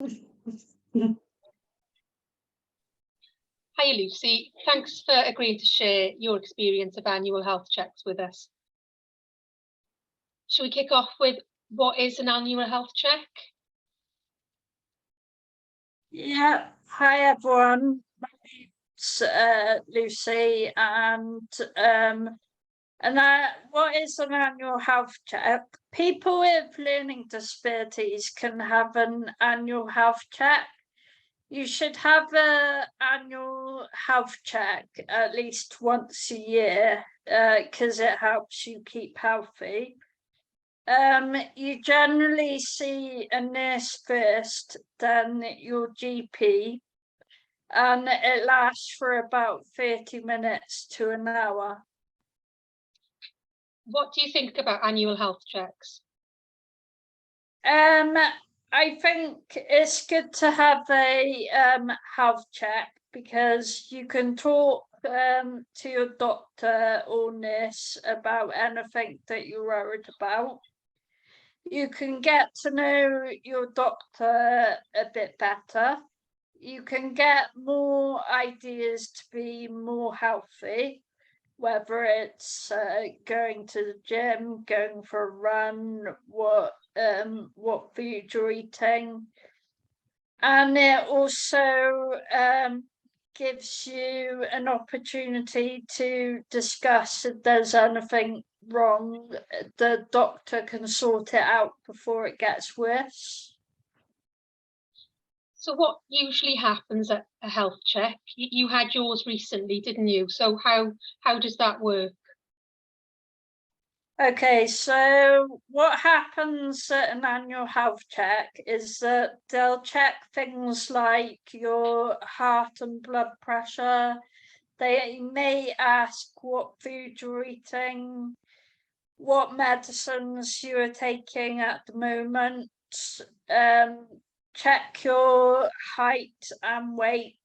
Hi Lucy, thanks for agreeing to share your experience of annual health checks with us. Shall we kick off with what is an annual health check? Yeah, hi everyone. My name's Lucy, and what is an annual health check? People with learning disabilities can have an annual health check. You should have an annual health check at least once a year, because it helps you keep healthy. You generally see a nurse first, then your GP, and it lasts for about 30 minutes to an hour. What do you think about annual health checks? I think it's good to have a health check because you can talk to your doctor or nurse about anything that you're worried about. You can get to know your doctor a bit better. You can get more ideas to be more healthy, whether it's going to the gym, going for a run, what food you're eating. And it also gives you an opportunity to discuss if there's anything wrong. The doctor can sort it out before it gets worse. So what usually happens at a health check? You had yours recently, didn't you? So how does that work? Okay, so what happens at an annual health check is that they'll check things like your heart and blood pressure. They may ask what food you're eating, what medicines you are taking at the moment, check your height and weight,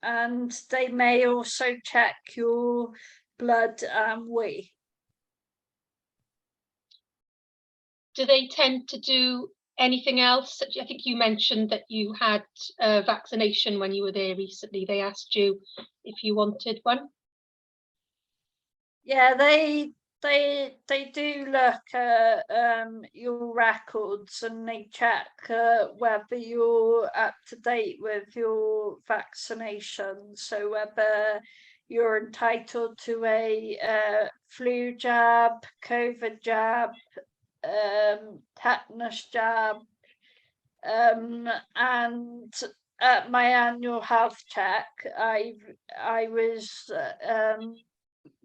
and they may also check your blood and weight. Do they tend to do anything else? I think you mentioned that you had a vaccination when you were there recently. They asked you if you wanted one. Yeah, they do look at your records, and they check whether you're up to date with your vaccination. So whether you're entitled to a flu jab, COVID jab, tetanus jab, and at my annual health check, I was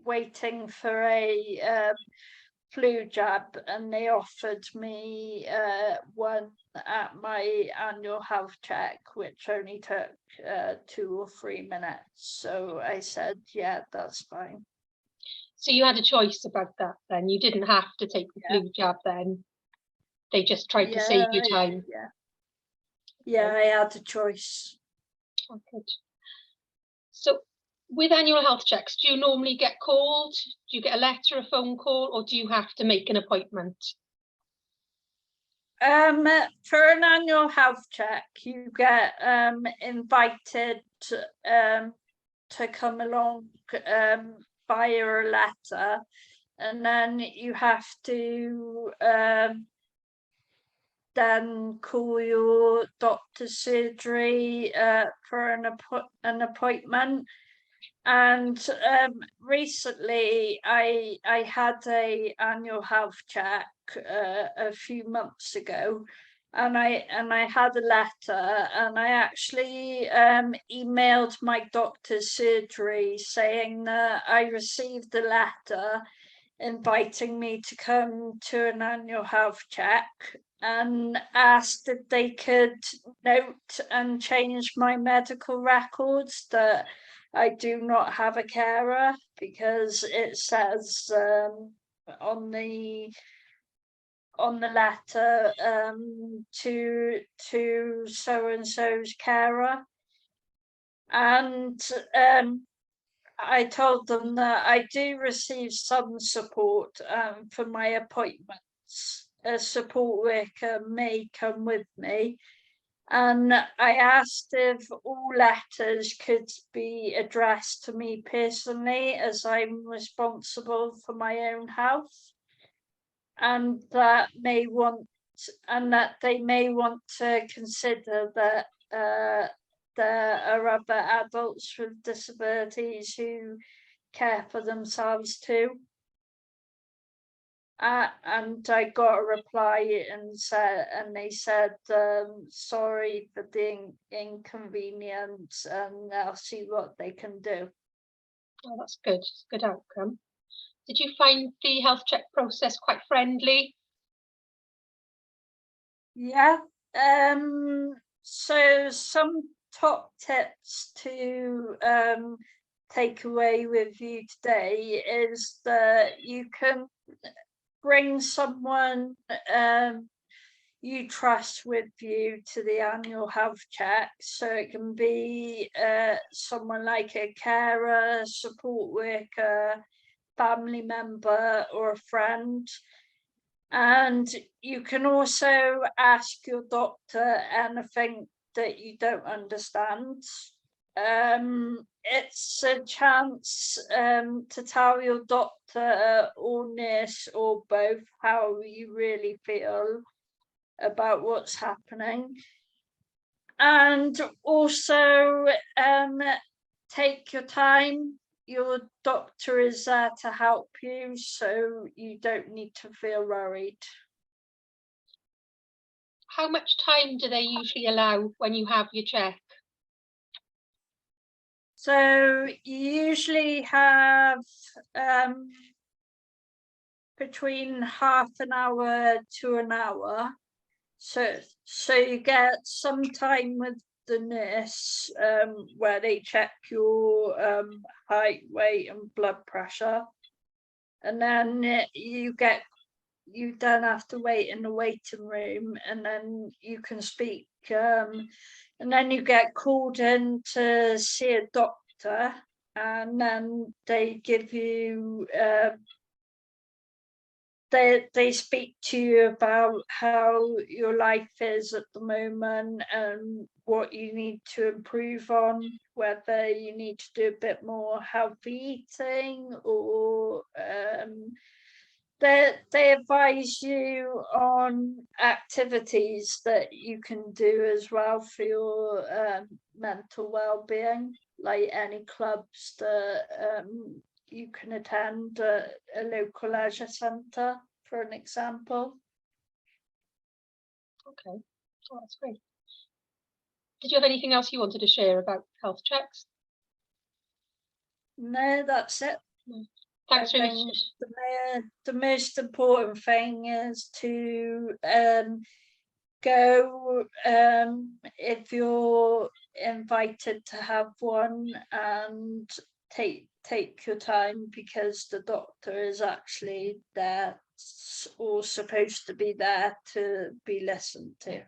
waiting for a flu jab, and they offered me one at my annual health check, which only took 2 or 3 minutes. So I said, yeah, that's fine. So you had a choice about that then. You didn't have to take the flu jab then. They just tried to save you time. Yeah, I had a choice. Oh, good. So with annual health checks, do you normally get called? Do you get a letter, a phone call, or do you have to make an appointment? For an annual health check, you get invited to come along via a letter, and then you have to then call your doctor's surgery for an appointment. And recently I had a annual health check a few months ago, and I had a letter, and I actually emailed my doctor's surgery saying that I received a letter inviting me to come to an annual health check, and asked if they could note and change my medical records that I do not have a carer, because it says on the letter to so and so's carer. And I told them that I do receive some support for my appointments. A support worker may come with me, And I asked if all letters could be addressed to me personally, as I'm responsible for my own health, and that they may want to consider that there are other adults with disabilities who care for themselves too. And I got a reply and they said, sorry for the inconvenience, and they'll see what they can do. Oh, that's good. It's a good outcome. Did you find the health check process quite friendly? Yeah. So some top tips to take away with you today is that you can bring someone you trust with you to the annual health check. So it can be someone like a carer, support worker, family member, or a friend. And you can also ask your doctor anything that you don't understand. It's a chance to tell your doctor or nurse or both how you really feel about what's happening. And also take your time. Your doctor is there to help you, so you don't need to feel worried. How much time do they usually allow when you have your check? So you usually have between half an hour to an hour. So you get some time with the nurse where they check your height, weight, and blood pressure, and then you then have to wait in the waiting room, and then you can speak, and then you get called in to see a doctor, and then they give you they speak to you about how your life is at the moment and what you need to improve on, whether you need to do a bit more healthy eating, or they advise you on activities that you can do as well for your mental well-being, like any clubs that you can attend a local leisure centre, for an example. Okay, oh, that's great. Did you have anything else you wanted to share about health checks? No, that's it. Thanks very much. The most important thing is to go if you're invited to have one, and take your time, because the doctor is actually there, or supposed to be there, to be listened to.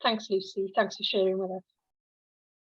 Thanks, Lucy. Thanks for sharing with us.